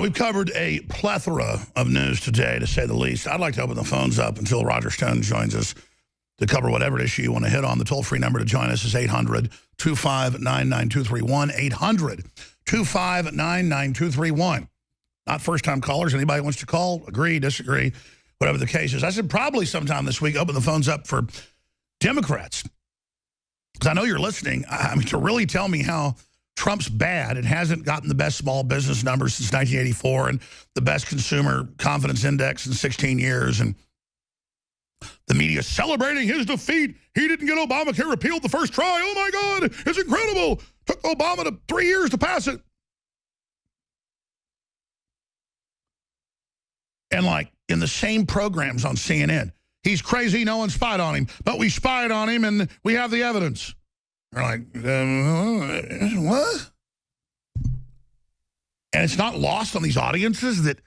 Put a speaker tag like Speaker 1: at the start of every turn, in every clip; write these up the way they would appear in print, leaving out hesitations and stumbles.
Speaker 1: We've covered a plethora of news today, to say the least. I'd like to open the phones up until Roger Stone joins us to cover whatever issue you want to hit on. The toll-free number to join us is 800-259-9231, 800-259-9231. Not first-time callers. Anybody wants to call, agree, disagree, whatever the case is. I said probably sometime this week open the phones up for Democrats. Because I know you're listening. I mean, to really tell me how Trump's bad. It hasn't gotten the best small business numbers since 1984 and the best consumer confidence index in 16 years. And the media celebrating his defeat. He didn't get Obamacare repealed the first try. Oh, my God, it's incredible. Took Obama to 3 years to pass it. And like in the same programs on CNN, he's crazy, no one spied on him, but we spied on him and we have the evidence. They're like, what? And it's not lost on these audiences that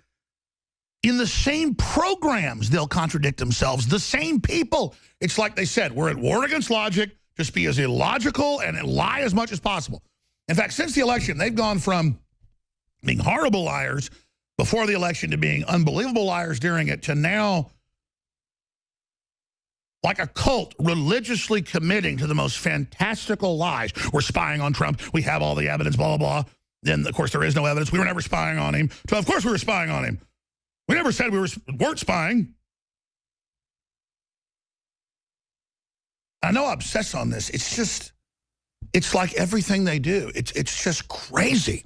Speaker 1: in the same programs, they'll contradict themselves. The same people. It's like they said, we're at war against logic. Just be as illogical and lie as much as possible. In fact, since the election, they've gone from being horrible liars before the election to being unbelievable liars during it to now like a cult religiously committing to the most fantastical lies. We're spying on Trump. We have all the evidence, blah, blah, blah. Then, of course, there is no evidence. We were never spying on him. So, of course, we were spying on him. We never said we weren't spying. I know I obsess on this. It's just, it's like everything they do. It's just crazy.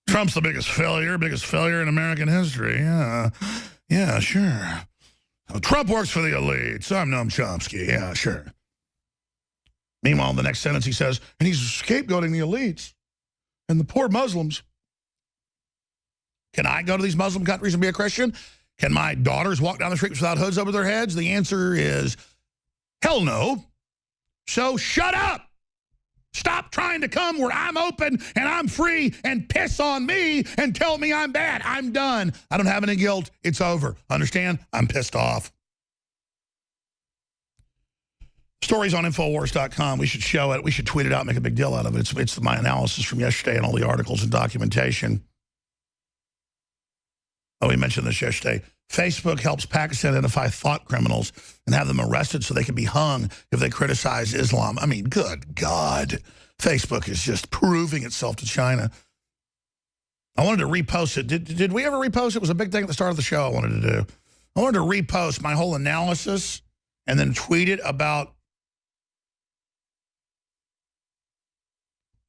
Speaker 1: Trump's the biggest failure in American history. Yeah, sure. Trump works for the elites. I'm Noam Chomsky. Yeah, sure. Meanwhile, in the next sentence he says, and he's scapegoating the elites and the poor Muslims. Can I go to these Muslim countries and be a Christian? Can my daughters walk down the streets without hoods over their heads? The answer is hell no. So shut up. Stop trying to come where I'm open and I'm free and piss on me and tell me I'm bad. I'm done. I don't have any guilt. It's over. Understand? I'm pissed off. Stories on Infowars.com. We should show it. We should tweet it out, make a big deal out of it. It's my analysis from yesterday and all the articles and documentation. Oh, we mentioned this yesterday. Facebook helps Pakistan identify thought criminals and have them arrested so they can be hung if they criticize Islam. I mean, good God. Facebook is just proving itself to China. I wanted to repost it. Did we ever repost it? It was a big thing at the start of the show I wanted to do. I wanted to repost my whole analysis and then tweet it about,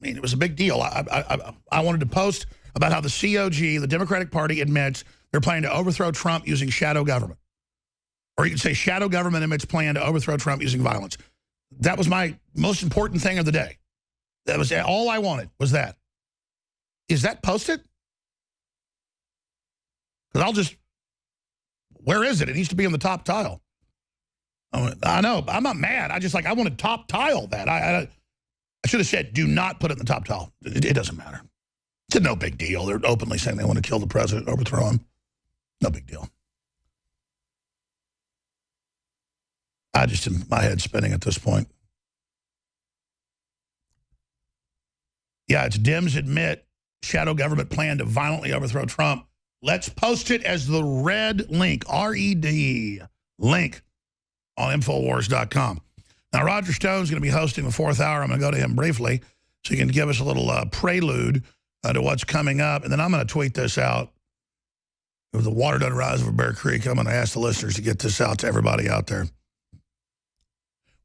Speaker 1: I mean, it was a big deal. I wanted to post about how the COG, the Democratic Party, admits they're planning to overthrow Trump using shadow government. Or you could say shadow government admits plan to overthrow Trump using violence. That was my most important thing of the day. That was all I wanted, was that. Is that posted? Because I'll just, where is it? It needs to be on the top tile. I know, I'm not mad. I want to top tile that. I should have said, do not put it in the top tile. It doesn't matter. It's no big deal. They're openly saying they want to kill the president, overthrow him. No big deal. My head's spinning at this point. Yeah, it's Dems admit shadow government plan to violently overthrow Trump. Let's post it as the red link, R-E-D, link on Infowars.com. Now, Roger Stone's going to be hosting the fourth hour. I'm going to go to him briefly so he can give us a little prelude to what's coming up. And then I'm going to tweet this out. If the water doesn't rise over Bear Creek, I'm going to ask the listeners to get this out to everybody out there.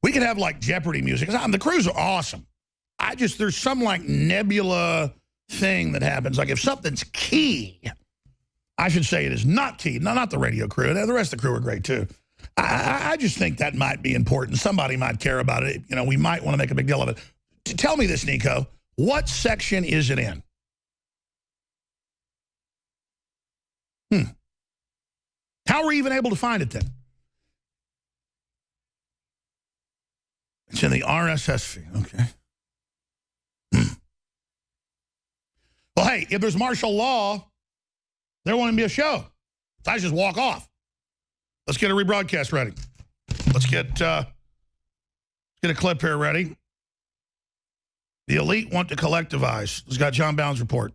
Speaker 1: We could have like Jeopardy music. The crews are awesome. There's some like nebula thing that happens. Like if something's key, I should say it is not key. Not the radio crew. The rest of the crew are great too. I just think that might be important. Somebody might care about it. You know, we might want to make a big deal of it. Tell me this, Nico. What section is it in? How are we even able to find it then? It's in the RSS feed. Okay. Well, hey, if there's martial law, there won't even be a show. So I just walk off. Let's get a rebroadcast ready. Let's get a clip here ready. The elite want to collectivize. It's got John Bound's report.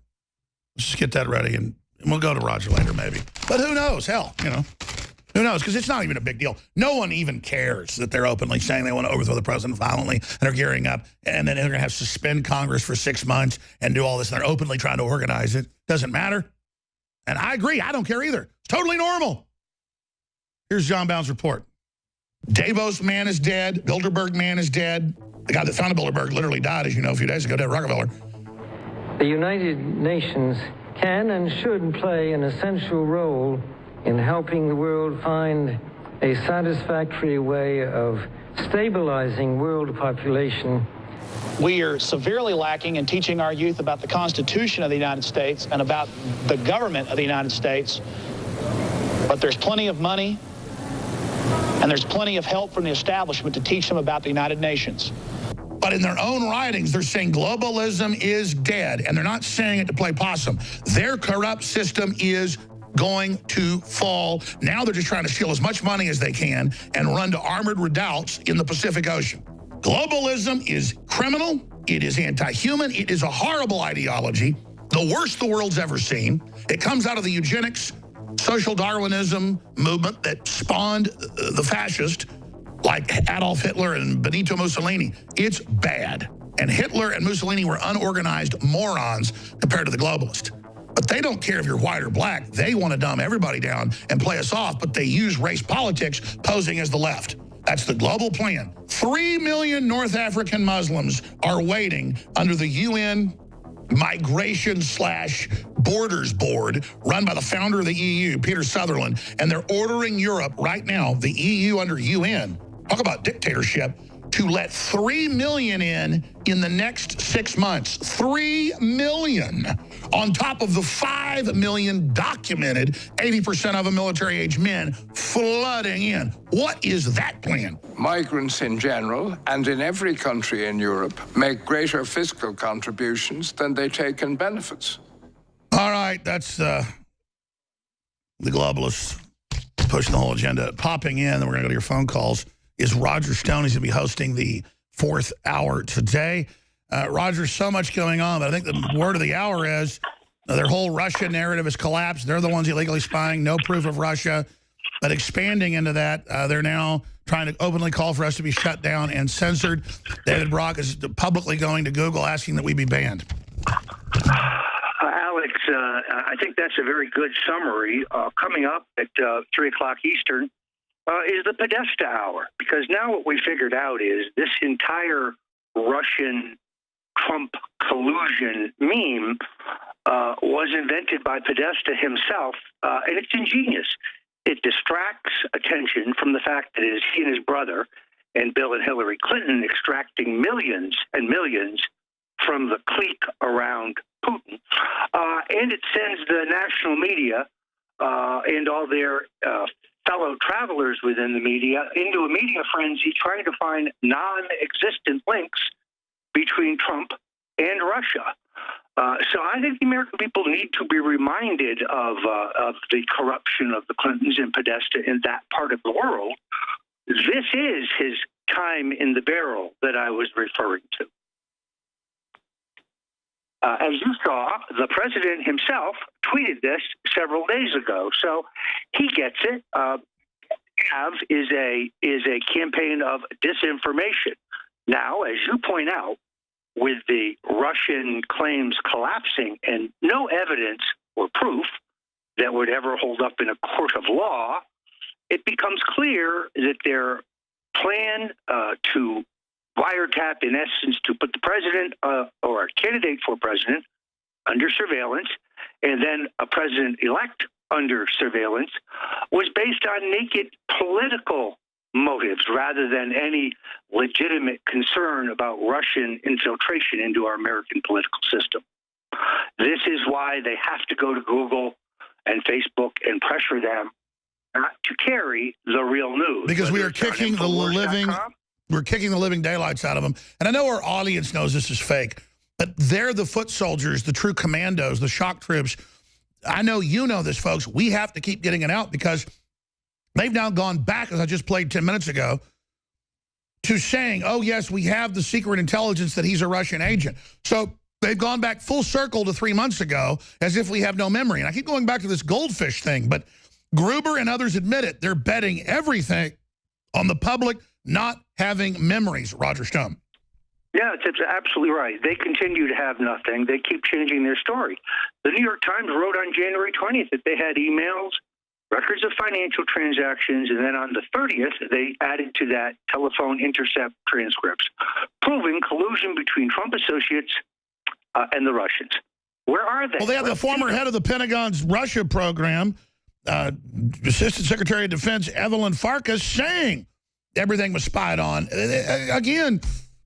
Speaker 1: Let's just get that ready, and we'll go to Roger later, maybe. But who knows? Hell, you know. Who knows? Because it's not even a big deal. No one even cares that they're openly saying they want to overthrow the president violently and are gearing up, and then they're going to have to suspend Congress for 6 months and do all this, and they're openly trying to organize it. Doesn't matter. And I agree. I don't care either. It's totally normal. Here's John Bound's report. Davos man is dead. Bilderberg man is dead. The guy that founded Bilderberg literally died, as you know, a few days ago, David Rockefeller.
Speaker 2: The United Nations can and should play an essential role in helping the world find a satisfactory way of stabilizing world population.
Speaker 3: We are severely lacking in teaching our youth about the Constitution of the United States and about the government of the United States. But there's plenty of money and there's plenty of help from the establishment to teach them about the United Nations.
Speaker 1: But in their own writings, they're saying globalism is dead, and they're not saying it to play possum. Their corrupt system is going to fall. Now they're just trying to steal as much money as they can and run to armored redoubts in the Pacific Ocean. Globalism is criminal. It is anti-human. It is a horrible ideology, the worst the world's ever seen. It comes out of the eugenics, social Darwinism movement that spawned the fascist, like Adolf Hitler and Benito Mussolini. It's bad. And Hitler and Mussolini were unorganized morons compared to the globalists. But they don't care if you're white or black. They want to dumb everybody down and play us off, but they use race politics posing as the left. That's the global plan. 3 million North African Muslims are waiting under the UN Migration/Borders Board run by the founder of the EU, Peter Sutherland, and they're ordering Europe right now, the EU under UN, talk about dictatorship, to let 3 million in the next 6 months. 3 million on top of the 5 million documented, 80% of them military-age men flooding in. What is that plan?
Speaker 4: Migrants in general, and in every country in Europe, make greater fiscal contributions than they take in benefits.
Speaker 1: All right, that's the globalists pushing the whole agenda. Popping in, then we're going to go to your phone calls, is Roger Stone. He's going to be hosting the 4th hour today. Roger, so much going on, but I think the word of the hour is their whole Russia narrative has collapsed. They're the ones illegally spying, no proof of Russia. But expanding into that, they're now trying to openly call for us to be shut down and censored. David Brock is publicly going to Google asking that we be banned.
Speaker 5: Alex, I think that's a very good summary. Coming up at 3 o'clock Eastern, is the Podesta hour, because now what we figured out is this entire Russian-Trump collusion meme was invented by Podesta himself, and it's ingenious. It distracts attention from the fact that it is he and his brother and Bill and Hillary Clinton extracting millions and millions from the clique around Putin, and it sends the national media and all their fellow travelers within the media into a media frenzy trying to find non-existent links between Trump and Russia. So I think the American people need to be reminded of the corruption of the Clintons and Podesta in that part of the world. This is his time in the barrel that I was referring to. As you saw, the president himself tweeted this several days ago, so he gets it. Is a campaign of disinformation. Now, as you point out, with the Russian claims collapsing and no evidence or proof that would ever hold up in a court of law, it becomes clear that their plan to wiretap, in essence, to put the president or a candidate for president under surveillance, and then a president-elect under surveillance, was based on naked political motives rather than any legitimate concern about Russian infiltration into our American political system. This is why they have to go to Google and Facebook and pressure them not to carry the real news.
Speaker 1: Because we are kicking the living daylights out of them. And I know our audience knows this is fake, but they're the foot soldiers, the true commandos, the shock troops. I know you know this, folks. We have to keep getting it out because they've now gone back, as I just played 10 minutes ago, to saying, oh, yes, we have the secret intelligence that he's a Russian agent. So They've gone back full circle to 3 months ago as if we have no memory. And I keep going back to this goldfish thing, but Gruber and others admit it. They're betting everything on the public not having memories, Roger Stone.
Speaker 5: Yeah, it's absolutely right. They continue to have nothing. They keep changing their story. The New York Times wrote on January 20th that they had emails, records of financial transactions, and then on the 30th, they added to that telephone intercept transcripts, proving collusion between Trump associates and the Russians. Where are they?
Speaker 1: Well, they have the former head of the Pentagon's Russia program, Assistant Secretary of Defense Evelyn Farkas, saying everything was spied on. Again,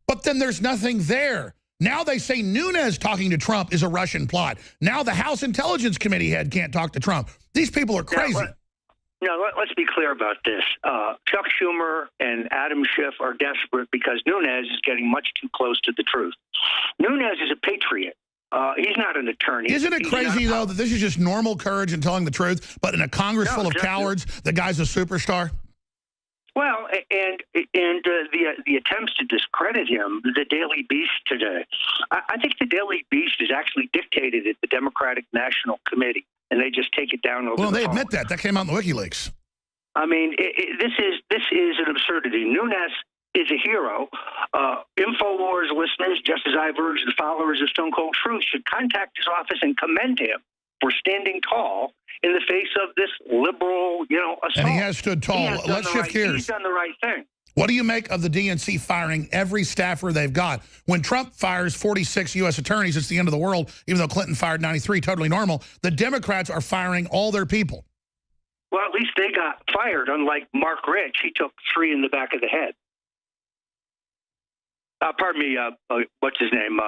Speaker 1: but then there's nothing there. Now they say Nunes talking to Trump is a Russian plot. Now the House Intelligence Committee head can't talk to Trump. These people are crazy.
Speaker 5: Let's be clear about this. Chuck Schumer and Adam Schiff are desperate because Nunes is getting much too close to the truth. Nunes is a patriot. He's not an attorney.
Speaker 1: Isn't it crazy, though, that this is just normal courage and telling the truth, but in a Congress full of cowards, the guy's a superstar?
Speaker 5: Well, and the attempts to discredit him, the Daily Beast today. I think the Daily Beast is actually dictated at the Democratic National Committee, and they just take it down over the phone.
Speaker 1: Well, they admit that. That came out in the WikiLeaks.
Speaker 5: I mean, this is an absurdity. Nunes is a hero. InfoWars listeners, just as I've urged the followers of Stone Cold Truth, should contact his office and commend him for standing tall in the face of this liberal, assault.
Speaker 1: And he has stood tall. Let's shift gears.
Speaker 5: He's done the right thing.
Speaker 1: What do you make of the DNC firing every staffer they've got? When Trump fires 46 U.S. attorneys, it's the end of the world, even though Clinton fired 93, totally normal. The Democrats are firing all their people.
Speaker 5: Well, at least they got fired, unlike Mark Rich. He took 3 in the back of the head. Pardon me, what's his name?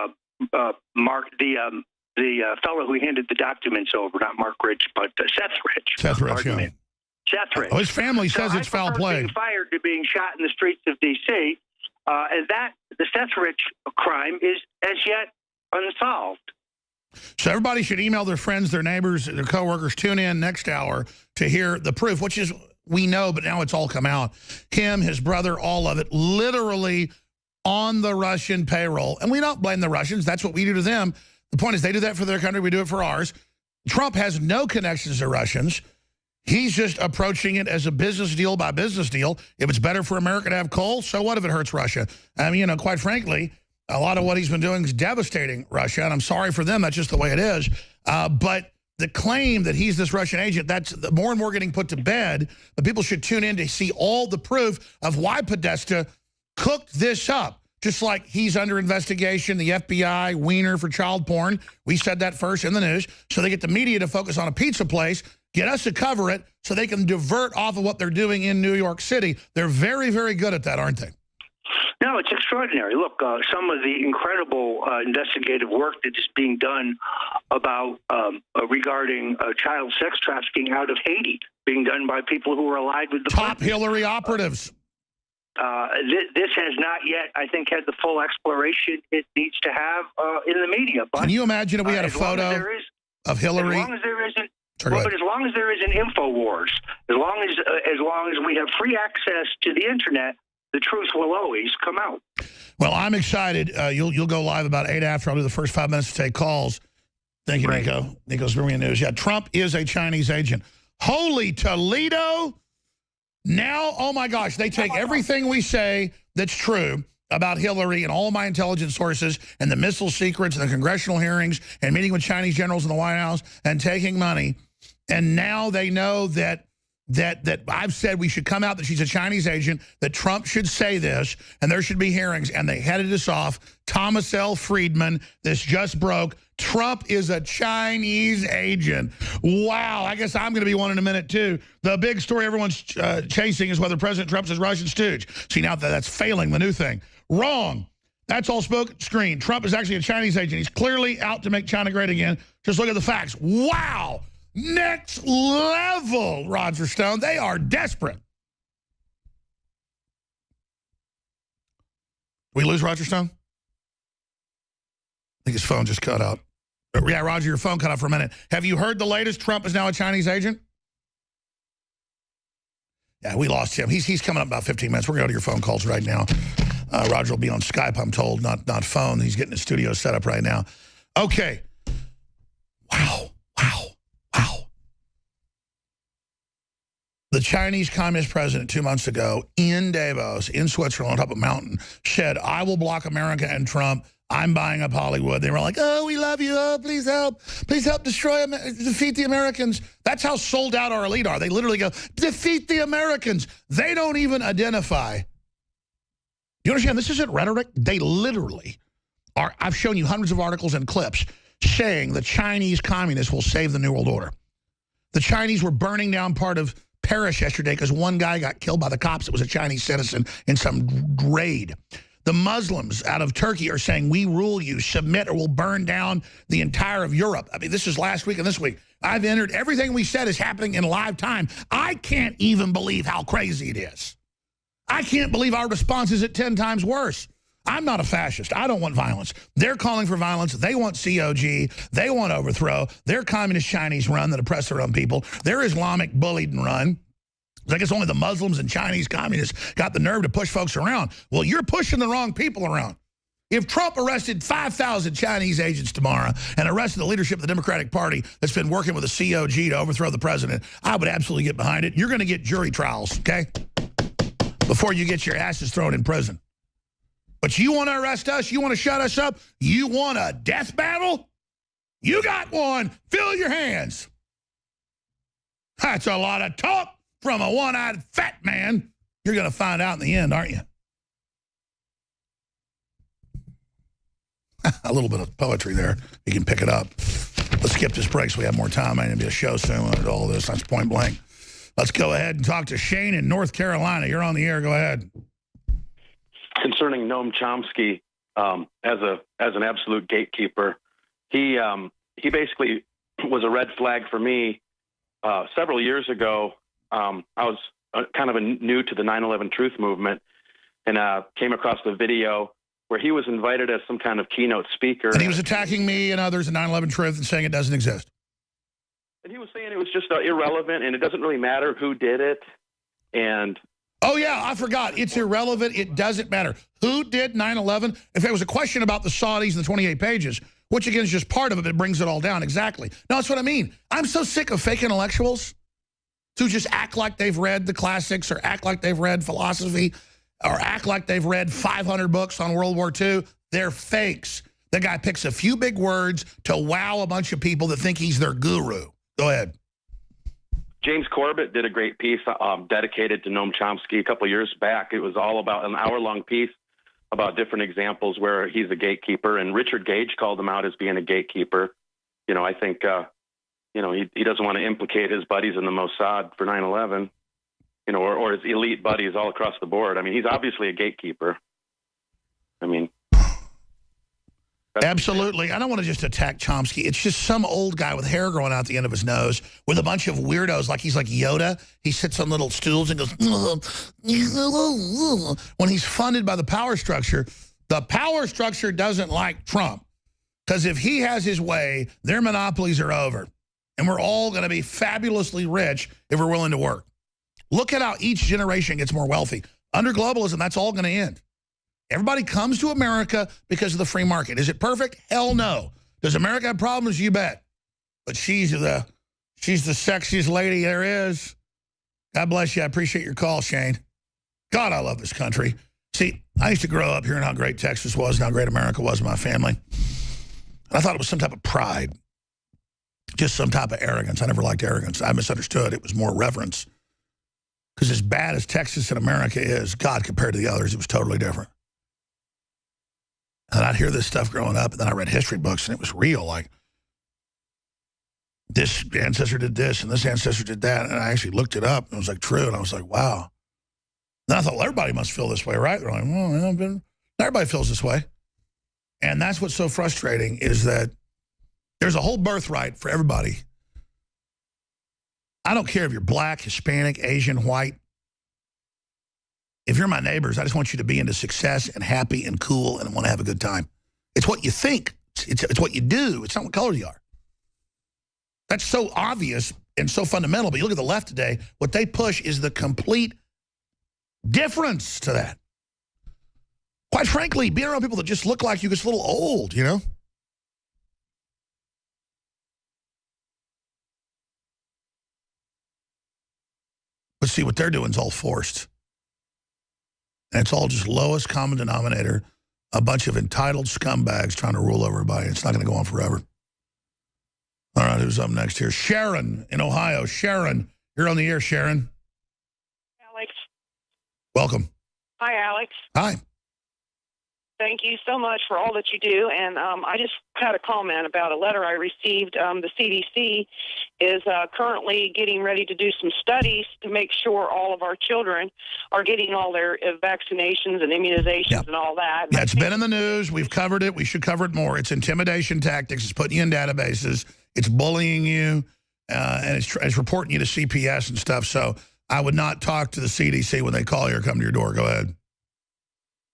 Speaker 5: Mark, the fellow who handed the documents over, not Mark Rich, but Seth Rich.
Speaker 1: Seth Rich, yeah.
Speaker 5: Seth Rich.
Speaker 1: Oh, his family says it's foul play.
Speaker 5: Being fired to being shot in the streets of D.C., and the Seth Rich crime is as yet unsolved.
Speaker 1: So everybody should email their friends, their neighbors, their coworkers. Tune in next hour to hear the proof, which is, we know, but now it's all come out. Him, his brother, all of it, literally on the Russian payroll. And we don't blame the Russians. That's what we do to them. The point is they do that for their country. We do it for ours. Trump has no connections to Russians. He's just approaching it as a business deal by business deal. If it's better for America to have coal, so what if it hurts Russia? I mean, quite frankly, a lot of what he's been doing is devastating Russia, and I'm sorry for them. That's just the way it is. But the claim that he's this Russian agent, that's more and more getting put to bed. But people should tune in to see all the proof of why Podesta cooked this up. Just like he's under investigation, the FBI, Wiener for child porn. We said that first in the news. So they get the media to focus on a pizza place, get us to cover it so they can divert off of what they're doing in New York City. They're very, very good at that, aren't they?
Speaker 5: No, it's extraordinary. Look, some of the incredible investigative work that is being done about regarding child sex trafficking out of Haiti, being done by people who are allied with the
Speaker 1: top Hillary operatives.
Speaker 5: This has not yet, I think, had the full exploration it needs to have in the media. But,
Speaker 1: can you imagine if we had a photo of Hillary?
Speaker 5: As long as there isn't, but as long as there is an InfoWars, as long as we have free access to the internet, the truth will always come out.
Speaker 1: Well, I'm excited. You'll go live about 8 after. I'll do the first 5 minutes to take calls. Thank you,
Speaker 5: Great.
Speaker 1: Nico. Nico's bringing news. Yeah, Trump is a Chinese agent. Holy Toledo. Now, oh my gosh, they take everything we say that's true about Hillary and all of my intelligence sources and the missile secrets and the congressional hearings and meeting with Chinese generals in the White House and taking money. And now they know that I've said we should come out that she's a Chinese agent, that Trump should say this, and there should be hearings, and they headed us off. Thomas L. Friedman, this just broke. Trump is a Chinese agent. Wow, I guess I'm going to be one in a minute, too. The big story everyone's chasing is whether President Trump's a Russian stooge. See, now that's failing, the new thing. Wrong. That's all smoke screen. Trump is actually a Chinese agent. He's clearly out to make China great again. Just look at the facts. Wow. Next level, Roger Stone. They are desperate. We lose Roger Stone? I think his phone just cut out. Yeah, Roger, your phone cut out for a minute. Have you heard the latest? Trump is now a Chinese agent? Yeah, we lost him. He's coming up about 15 minutes. We're going to go to your phone calls right now. Roger will be on Skype, I'm told, not phone. He's getting his studio set up right now. Okay. Wow. The Chinese Communist president 2 months ago in Davos, in Switzerland, on top of a mountain, said, I will block America and Trump. I'm buying up Hollywood. They were like, oh, we love you. Oh, please help. Please help defeat the Americans. That's how sold out our elite are. They literally go, defeat the Americans. They don't even identify. You understand? This isn't rhetoric. They literally are. I've shown you hundreds of articles and clips saying the Chinese communists will save the New World Order. The Chinese were burning down part of Paris yesterday because one guy got killed by the cops. It was a Chinese citizen in some raid. The Muslims out of Turkey are saying, we rule you, submit, or we'll burn down the entire of Europe. I mean, this is last week and this week. I've entered. Everything we said is happening in live time. I can't even believe how crazy it is. I can't believe our response is at 10 times worse. I'm not a fascist. I don't want violence. They're calling for violence. They want COG. They want overthrow. They're communist Chinese run that oppress their own people. They're Islamic bullied and run. I guess only the Muslims and Chinese communists got the nerve to push folks around. Well, you're pushing the wrong people around. If Trump arrested 5,000 Chinese agents tomorrow and arrested the leadership of the Democratic Party that's been working with the COG to overthrow the president, I would absolutely get behind it. You're going to get jury trials, okay, before you get your asses thrown in prison. But you want to arrest us? You want to shut us up? You want a death battle? You got one. Fill your hands. That's a lot of talk from a one-eyed fat man. You're going to find out in the end, aren't you? A little bit of poetry there. You can pick it up. Let's skip this break so we have more time. I'm going to be a show soon and all this. That's point blank. Let's go ahead and talk to Shane in North Carolina. You're on the air. Go ahead.
Speaker 6: Concerning Noam Chomsky, as an absolute gatekeeper, he basically was a red flag for me. Several years ago, I was kind of new to the 9/11 Truth movement, and came across the video where he was invited as some kind of keynote speaker.
Speaker 1: And he was attacking me and others in 9/11 Truth and saying it doesn't exist.
Speaker 6: And he was saying it was just irrelevant, and it doesn't really matter who did it. And
Speaker 1: oh, yeah, I forgot. It's irrelevant. It doesn't matter. Who did 9/11? If there was a question about the Saudis and the 28 pages, which, again, is just part of it, but it brings it all down. Exactly. No, that's what I mean. I'm so sick of fake intellectuals who just act like they've read the classics or act like they've read philosophy or act like they've read 500 books on World War II. They're fakes. The guy picks a few big words to wow a bunch of people that think he's their guru. Go ahead.
Speaker 6: James Corbett did a great piece dedicated to Noam Chomsky a couple of years back. It was all about an hour-long piece about different examples where he's a gatekeeper, and Richard Gage called him out as being a gatekeeper. You know, I think, he doesn't want to implicate his buddies in the Mossad for 9/11, or his elite buddies all across the board. I mean, he's obviously a gatekeeper. I mean...
Speaker 1: Absolutely. I don't want to just attack Chomsky. It's just some old guy with hair growing out the end of his nose with a bunch of weirdos, like he's like Yoda. He sits on little stools and goes, when he's funded by the power structure doesn't like Trump. Because if he has his way, their monopolies are over. And we're all going to be fabulously rich if we're willing to work. Look at how each generation gets more wealthy. Under globalism, that's all going to end. Everybody comes to America because of the free market. Is it perfect? Hell no. Does America have problems? You bet. But she's the sexiest lady there is. God bless you. I appreciate your call, Shane. God, I love this country. See, I used to grow up hearing how great Texas was and how great America was in my family. And I thought it was some type of pride, just some type of arrogance. I never liked arrogance. I misunderstood. It was more reverence. Because as bad as Texas and America is, God, compared to the others, it was totally different. And I'd hear this stuff growing up, and then I read history books, and it was real. Like, this ancestor did this, and this ancestor did that. And I actually looked it up, and it was, like, true. And I was like, wow. Then I thought, well, everybody must feel this way, right? They're like, well, everybody feels this way. And that's what's so frustrating is that there's a whole birthright for everybody. I don't care if you're black, Hispanic, Asian, white. If you're my neighbors, I just want you to be into success and happy and cool and want to have a good time. It's what you think. It's what you do. It's not what color you are. That's so obvious and so fundamental. But you look at the left today, what they push is the complete difference to that. Quite frankly, being around people that just look like you gets a little old, you know? But see, what they're doing is all forced. And it's all just lowest common denominator, a bunch of entitled scumbags trying to rule everybody. It's not going to go on forever. All right, who's up next here? Sharon in Ohio. Sharon, you're on the air, Sharon.
Speaker 7: Alex.
Speaker 1: Welcome.
Speaker 7: Hi, Alex.
Speaker 1: Hi.
Speaker 7: Thank you so much for all that you do. And I just had a comment about a letter I received. The CDC is currently getting ready to do some studies to make sure all of our children are getting all their vaccinations and immunizations and all that. And
Speaker 1: it's been in the news. We've covered it. We should cover it more. It's intimidation tactics. It's putting you in databases. It's bullying you. And it's reporting you to CPS and stuff. So I would not talk to the CDC when they call you or come to your door. Go ahead.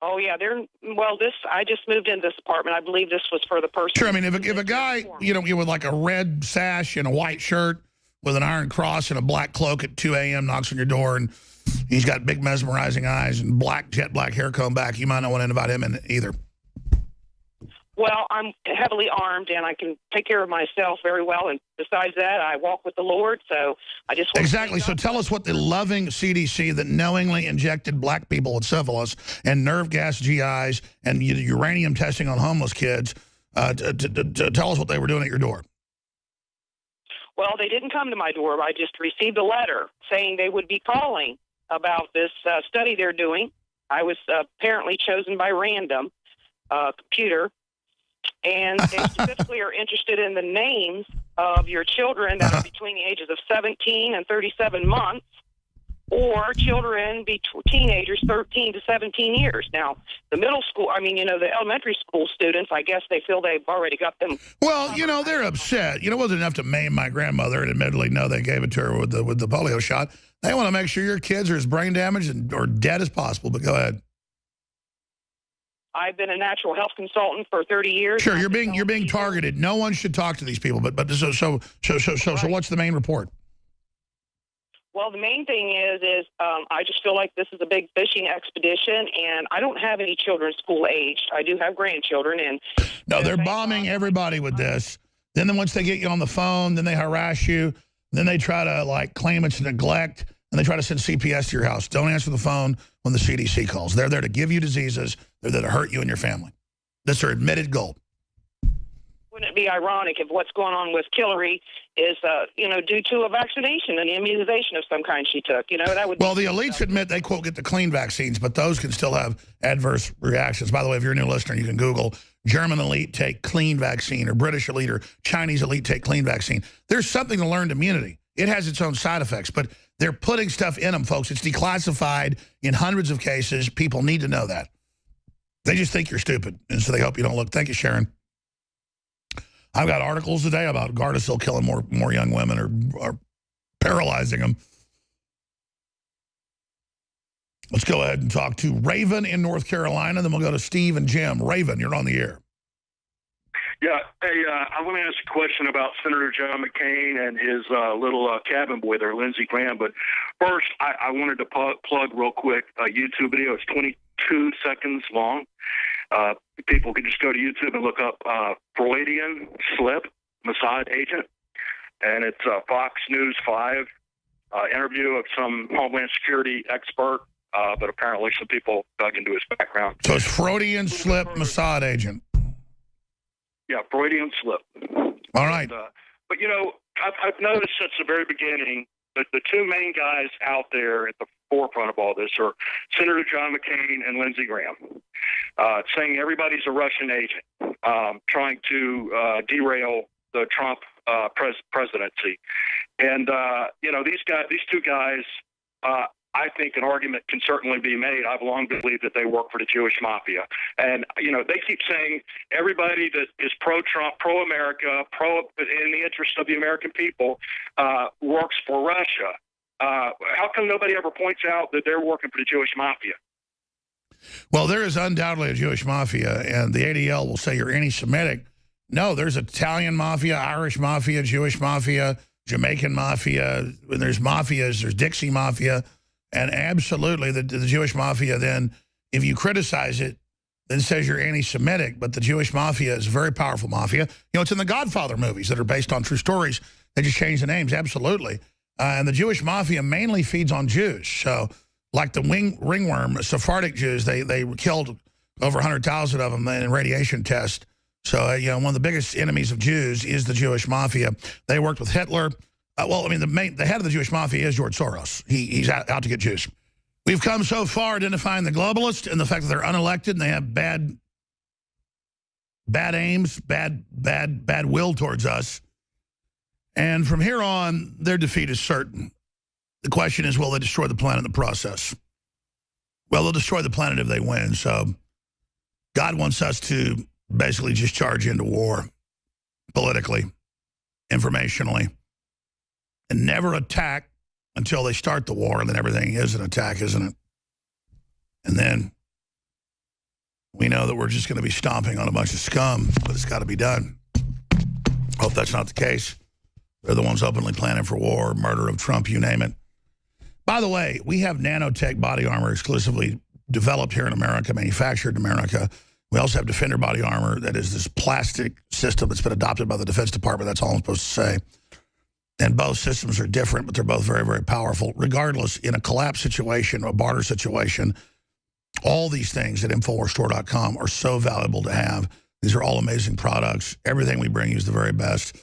Speaker 7: Oh, yeah. I just moved into this apartment. I believe this was for the person.
Speaker 1: Sure. I mean, if a guy, with like a red sash and a white shirt with an iron cross and a black cloak at 2 a.m. knocks on your door and he's got big mesmerizing eyes and jet black hair comb back, you might not want to invite him in either.
Speaker 7: Well, I'm heavily armed, and I can take care of myself very well. And besides that, I walk with the Lord, so I just want
Speaker 1: Exactly. So tell us what the loving CDC that knowingly injected black people with syphilis and nerve gas GIs and uranium testing on homeless kids, to tell us what they were doing at your door.
Speaker 7: Well, they didn't come to my door. I just received a letter saying they would be calling about this study they're doing. I was apparently chosen by random computer. And they specifically are interested in the names of your children that are between the ages of 17 and 37 months, or children, teenagers 13 to 17 years. Now, the the elementary school students, I guess they feel they've already got them.
Speaker 1: Well, they're upset. It wasn't enough to maim my grandmother, and admittedly, no, they gave it to her with the polio shot. They want to make sure your kids are as brain damaged or dead as possible, but go ahead.
Speaker 7: I've been a natural health consultant for 30 years.
Speaker 1: Sure, you're being targeted. No one should talk to these people. But so what's the main report?
Speaker 7: Well, the main thing is I just feel like this is a big fishing expedition, and I don't have any children school aged. I do have grandchildren, and
Speaker 1: no, they're bombing everybody with this. Then once they get you on the phone, then they harass you. Then they try to claim it's neglect, and they try to send CPS to your house. Don't answer the phone when the CDC calls. They're there to give you diseases. They're there to hurt you and your family. That's their admitted goal.
Speaker 7: Wouldn't it be ironic if what's going on with Hillary is, due to a vaccination and immunization of some kind she took? That would.
Speaker 1: Well, the elites admit they, quote, get the clean vaccines, but those can still have adverse reactions. By the way, if you're a new listener, you can Google German elite take clean vaccine or British elite or Chinese elite take clean vaccine. There's something to learned immunity. It has its own side effects, but they're putting stuff in them, folks. It's declassified in hundreds of cases. People need to know that. They just think you're stupid, and so they hope you don't look. Thank you, Sharon. I've got articles today about Gardasil killing more young women or paralyzing them. Let's go ahead and talk to Raven in North Carolina. Then we'll go to Steve and Jim. Raven, you're on the air.
Speaker 8: Yeah, hey, I want to ask a question about Senator John McCain and his little cabin boy there, Lindsey Graham. But first, I wanted to plug real quick a YouTube video. It's 22 seconds long. People can just go to YouTube and look up Freudian slip, Mossad agent. And it's a Fox News 5 interview of some Homeland Security expert, but apparently some people dug into his background.
Speaker 1: So it's Freudian slip, Mossad agent.
Speaker 8: Yeah, Freudian slip.
Speaker 1: All right.
Speaker 8: But, I've noticed since the very beginning that the two main guys out there at the forefront of all this are Senator John McCain and Lindsey Graham, saying everybody's a Russian agent, trying to derail the Trump presidency. And, these two guys, I think an argument can certainly be made. I've long believed that they work for the Jewish mafia. And, they keep saying everybody that is pro-Trump, pro-America, in the interest of the American people, works for Russia. How come nobody ever points out that they're working for the Jewish mafia?
Speaker 1: Well, there is undoubtedly a Jewish mafia, and the ADL will say you're anti-Semitic. No, there's Italian mafia, Irish mafia, Jewish mafia, Jamaican mafia. When there's mafias, there's Dixie mafia. And absolutely, the Jewish mafia then, if you criticize it, then says you're anti-Semitic. But the Jewish mafia is a very powerful mafia. It's in the Godfather movies that are based on true stories. They just change the names, absolutely. And the Jewish mafia mainly feeds on Jews. So like the ringworm, Sephardic Jews, they killed over 100,000 of them in radiation tests. So, you know, one of the biggest enemies of Jews is the Jewish mafia. They worked with Hitler. Well, I mean, the head of the Jewish mafia is George Soros. He's out to get Jews. We've come so far identifying the globalists and the fact that they're unelected and they have bad aims, bad will towards us. And from here on, their defeat is certain. The question is, will they destroy the planet in the process? Well, they'll destroy the planet if they win. So God wants us to basically just charge into war politically, informationally, and never attack until they start the war, and then everything is an attack, isn't it? And then we know that we're just going to be stomping on a bunch of scum, but it's got to be done. Hope that's not the case. They're the ones openly planning for war, murder of Trump, you name it. By the way, we have nanotech body armor exclusively developed here in America, manufactured in America. We also have Defender body armor that is this plastic system that's been adopted by the Defense Department. That's all I'm supposed to say. And both systems are different, but they're both very, very powerful. Regardless, in a collapse situation, a barter situation, all these things at InfoWarsStore.com are so valuable to have. These are all amazing products. Everything we bring you is the very best.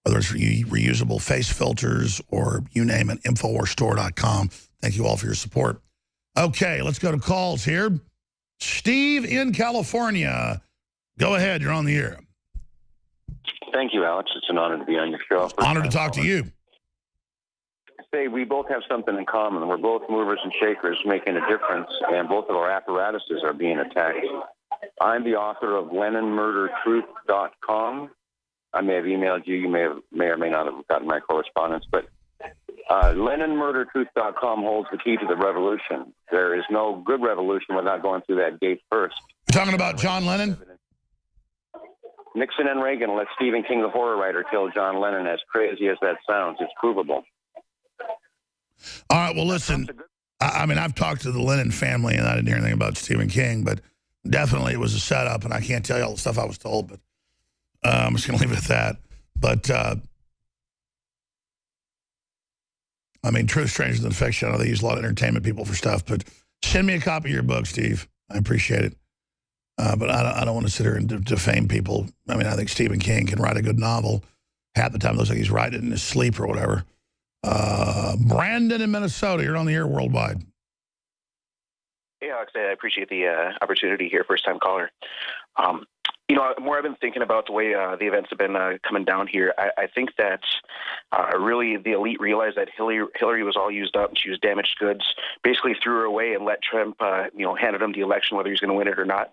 Speaker 1: Whether it's reusable face filters or you name it, InfoWarsStore.com. Thank you all for your support. Okay, let's go to calls here. Steve in California. Go ahead, you're on the air.
Speaker 9: Thank you, Alex. It's an honor to be on your show.
Speaker 1: Honor to talk to you.
Speaker 9: Say we both have something in common. We're both movers and shakers making a difference, and both of our apparatuses are being attacked. I'm the author of LennonMurderTruth.com. I may have emailed you. You may or may not have gotten my correspondence, but LennonMurderTruth.com holds the key to the revolution. There is no good revolution without going through that gate first.
Speaker 1: You're talking about John Lennon?
Speaker 9: Nixon and Reagan let Stephen King, the horror writer, kill John Lennon. As crazy as that sounds, it's provable.
Speaker 1: All right, well, listen, I mean, I've talked to the Lennon family, and I didn't hear anything about Stephen King, but definitely it was a setup, and I can't tell you all the stuff I was told, but I'm just going to leave it at that. But, I mean, truth stranger than fiction. I know they use a lot of entertainment people for stuff, but send me a copy of your book, Steve. I appreciate it. But I don't want to sit here and defame people. I mean, I think Stephen King can write a good novel. Half the time it looks like he's writing it in his sleep or whatever. Brandon in Minnesota, you're on the air worldwide.
Speaker 10: Hey, Alex, I appreciate the opportunity here, first-time caller. You know, the more I've been thinking about the way the events have been coming down here, I think that really the elite realized that Hillary was all used up and she was damaged goods, basically threw her away and let Trump, you know, handed him the election, whether he's going to win it or not.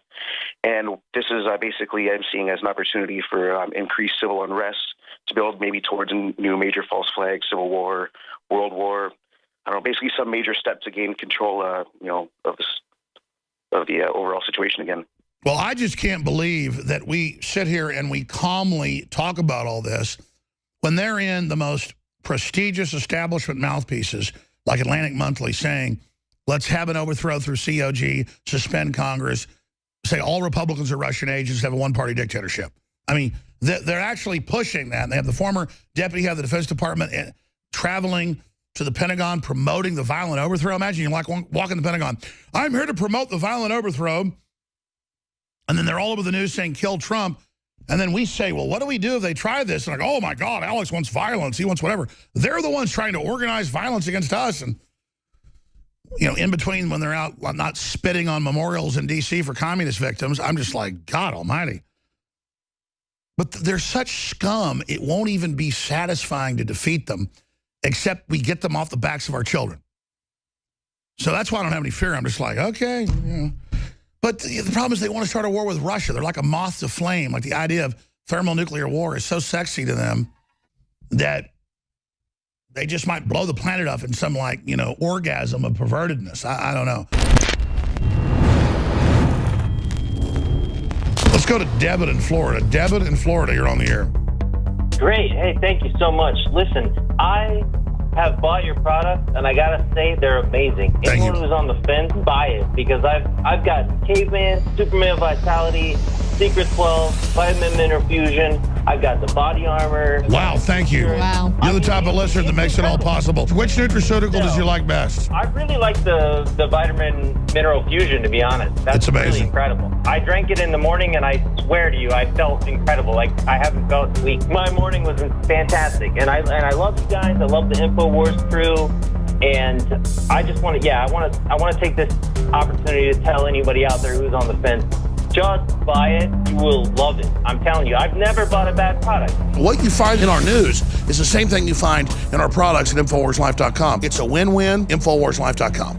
Speaker 10: And this is basically, I'm seeing as an opportunity for increased civil unrest to build maybe towards a new major false flag, civil war, world war. I don't know, basically some major step to gain control, you know, of the overall situation again.
Speaker 1: Well, I just can't believe that we sit here and we calmly talk about all this when they're in the most prestigious establishment mouthpieces like Atlantic Monthly saying, let's have an overthrow through COG, suspend Congress, say all Republicans are Russian agents, have a one-party dictatorship. I mean, they're actually pushing that. And they have the former deputy head of the Defense Department traveling to the Pentagon promoting the violent overthrow. Imagine you like walking the Pentagon. I'm here to promote the violent overthrow. And then they're all over the news saying, kill Trump. And then we say, well, what do we do if they try this? And like, oh, my God, Alex wants violence. He wants whatever. They're the ones trying to organize violence against us. And, you know, in between when they're out not spitting on memorials in D.C. for communist victims, I'm just like, God almighty. But they're such scum, it won't even be satisfying to defeat them, except we get them off the backs of our children. So that's why I don't have any fear. I'm just like, okay, you know. But the problem is they want to start a war with Russia. They're like a moth to flame. Like the idea of thermonuclear war is so sexy to them that they just might blow the planet up in some, like, you know, orgasm of pervertedness. I don't know. Let's go to Debit in Florida. Debit in Florida, you're on the air.
Speaker 11: Great. Hey, thank you so much. Listen, I have bought your product, and I gotta say they're amazing. Anyone who's on the fence, buy it, because I've got Caveman, Superman Vitality, Secret 12, Vitamin Mineral Fusion. I've got the body armor.
Speaker 1: Wow, thank you.
Speaker 12: Wow.
Speaker 1: You're the type of listener that makes it all possible. Which nutraceutical does you like best?
Speaker 11: I really like the Vitamin Mineral Fusion, to be honest. That's
Speaker 1: amazing.
Speaker 11: Really incredible. I drank it in the morning, and I swear to you, I felt incredible. Like I haven't felt weak. My morning was fantastic, and I love you guys. I love the InfoWars crew, and I just want to, I want to take this opportunity to tell anybody out there who's on the fence. Just buy it. You will love it. I'm telling you, I've never bought a bad product.
Speaker 1: What you find in our news is the same thing you find in our products at InfoWarsLife.com. It's a win-win, InfoWarsLife.com.